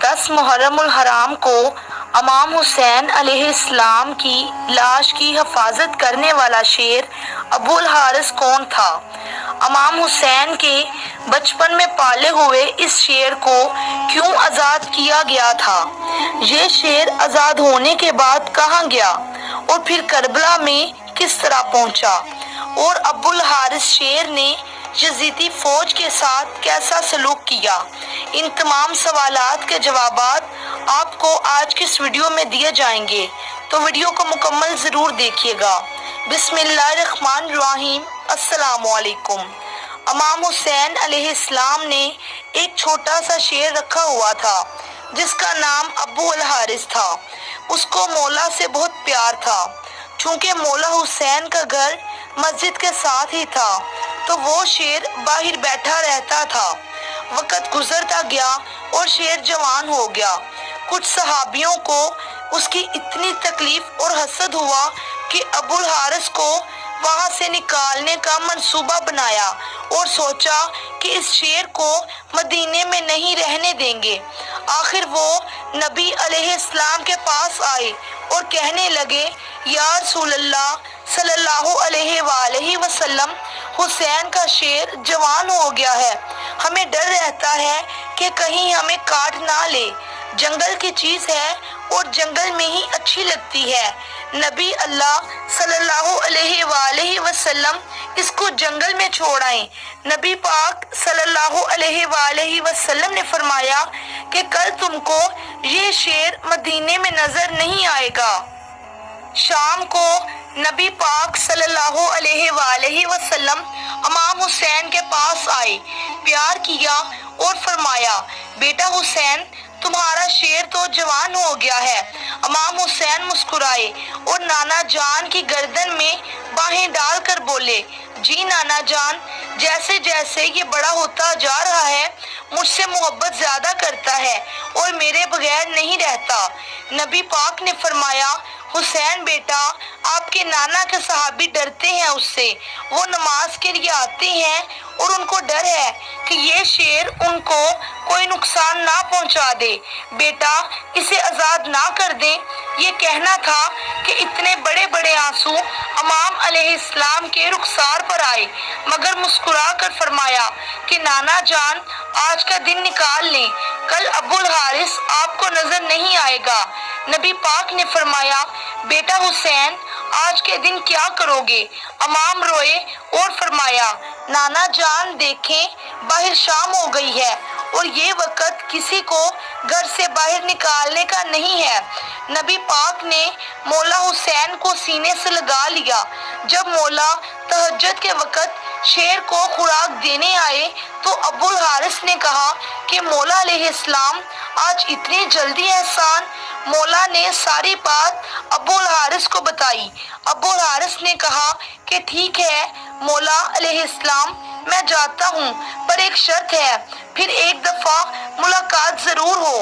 10 محرم الحرام کو امام حسین علیہ السلام کی لاش کی حفاظت کرنے والا شیر ابو الحارث کون تھا؟ امام حسین کے بچپن میں پالے ہوئے اس شیر کو کیوں آزاد کیا گیا تھا؟ یہ شیر آزاد ہونے کے بعد کہاں گیا اور پھر کربلا میں کس طرح پہنچا؟ اور ابو الحارث شیر نے یزیدی فوج کے ساتھ کیسا سلوک کیا؟ ان تمام سوالات کے جوابات آپ کو آج کی اس ویڈیو میں دیے جائیں گے، تو ویڈیو کو مکمل ضرور دیکھیے گا۔ بسم اللہ الرحمن الرحیم۔ السلام علیکم۔ امام حسین علیہ السلام نے ایک چھوٹا سا شیر رکھا ہوا تھا جس کا نام ابو الحارث تھا۔ اس کو مولا سے بہت پیار تھا۔ چونکہ مولا حسین کا گھر مسجد کے ساتھ ہی تھا تو وہ شیر باہر بیٹھا رہتا تھا۔ وقت گزرتا گیا اور شیر جوان ہو گیا۔ کچھ صحابیوں کو اس کی اتنی تکلیف اور حسد ہوا کہ ابو الحارث کو وہاں سے نکالنے کا منصوبہ بنایا اور سوچا کہ اس شیر کو مدینے میں نہیں رہنے دیں گے۔ آخر وہ نبی علیہ السلام کے پاس آئے اور کہنے لگے، یا رسول اللہ صلی اللہ علیہ وآلہ وسلم، حسین کا شیر جوان ہو گیا ہے، ہمیں ڈر رہتا ہے کہ کہیں ہمیں کاٹ نہ لے۔ جنگل کی چیز ہے اور جنگل میں ہی اچھی لگتی ہے۔ نبی اللہ صلی اللہ علیہ وآلہ وسلم اس کو جنگل میں چھوڑ آئیں۔ نبی پاک صلی اللہ علیہ وآلہ وسلم نے فرمایا کہ کل تم کو یہ شیر مدینے میں نظر نہیں آئے گا۔ شام کو نبی پاک صلی اللہ علیہ وآلہ وسلم امام حسین کے پاس آئے، پیار کیا اور فرمایا، بیٹا حسین، تمہارا شیر تو جوان ہو گیا ہے۔ امام حسین مسکرائے اور نانا جان کی گردن میں باہیں ڈال کر بولے، جی نانا جان، جیسے جیسے یہ بڑا ہوتا جا رہا ہے مجھ سے محبت زیادہ کرتا ہے اور میرے بغیر نہیں رہتا۔ نبی پاک نے فرمایا، حسین بیٹا، آپ کے نانا کے صحابی ڈرتے ہیں اس سے، وہ نماز کے لیے آتے ہیں اور ان کو ڈر ہے کہ یہ شیر ان کو کوئی نقصان نہ پہنچا دے۔ بیٹا، اسے آزاد نہ کر دیں۔ یہ کہنا تھا کہ اتنے بڑے بڑے آنسو امام علیہ السلام کے رخسار پر آئے، مگر مسکرا کر فرمایا کہ نانا جان، آج کا دن نکال لیں، کل ابو الحارث آپ کو نظر نہیں آئے گا۔ نبی پاک نے فرمایا، بیٹا حسین، آج کے دن کیا کرو گے؟ امام روئے اور فرمایا، نانا جان دیکھیں، باہر شام ہو گئی ہے اور یہ وقت کسی کو گھر سے باہر نکالنے کا نہیں ہے۔ نبی پاک نے مولا حسین کو سینے سے لگا لیا۔ جب مولا تہجد کے وقت شیر کو خوراک دینے آئے تو ابو الحارث نے کہا کہ مولا علیہ السلام، آج اتنی جلدی احسان؟ مولا نے ساری بات ابو الحارث کو بتائی۔ ابو الحارث نے کہا کہ ٹھیک ہے مولا علیہ السلام، میں جاتا ہوں، پر ایک شرط ہے، پھر ایک دفعہ ملاقات ضرور ہو۔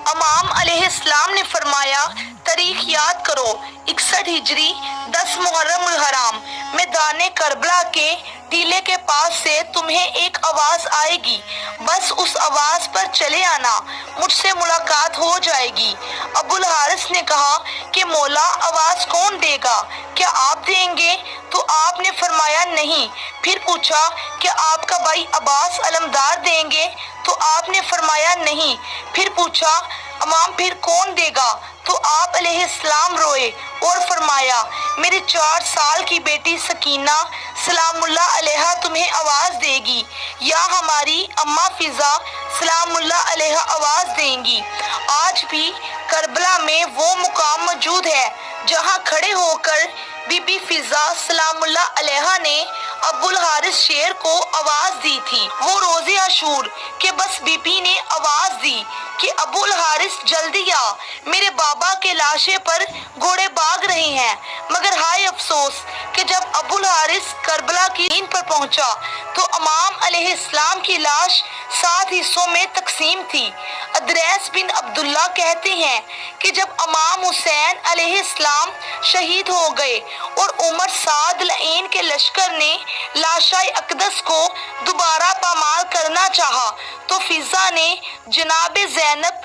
امام علیہ السلام نے فرمایا، تاریخ یاد کرو، 61 ہجری 10 محرم الحرام، میدان کربلا کے ٹیلے کے پاس سے تمہیں ایک آواز آئے گی، بس اس آواز پر چلے آنا، مجھ سے ملاقات ہو جائے گی۔ ابو الحارث نے کہا کہ مولا آواز کون دے گا؟ کیا آپ دیں گے؟ تو آپ نے فرمایا نہیں۔ پھر پوچھا کہ آپ کا بھائی عباس علمدار دیں گے؟ تو آپ نے فرمایا نہیں۔ پھر پوچھا امام پھر کون دے گا؟ تو آپ علیہ السلام روئے اور فرمایا، میری 4 سال کی بیٹی سکینہ سلام اللہ علیہا تمہیں آواز دے گی، یا ہماری اماں فضا سلام اللہ علیہا آواز دیں گی۔ آج بھی کربلا میں وہ مقام موجود ہے جہاں کھڑے ہو کر بی بی فضا سلام اللہ علیہا نے ابو الحارث شیر کو آواز دی تھی۔ وہ روز عاشور کہ بس بی بی نے آواز دی کہ ابو الحارث جلدی آ، میرے بابا کے لاشے پر گھوڑے بھاگ رہے ہیں۔ مگر ہائے افسوس کہ جب ابو الحارث کربلا کی زمین پر پہنچا تو امام علیہ السلام کی لاش 7 حصوں میں تقسیم تھی۔ ادریس بن عبداللہ کہتے ہیں کہ جب امام حسین علیہ السلام شہید ہو گئے اور عمر سعد لعین کے لشکر نے لاشائے اقدس کو دوبارہ پامال کرنا چاہا تو فضا نے جناب زینب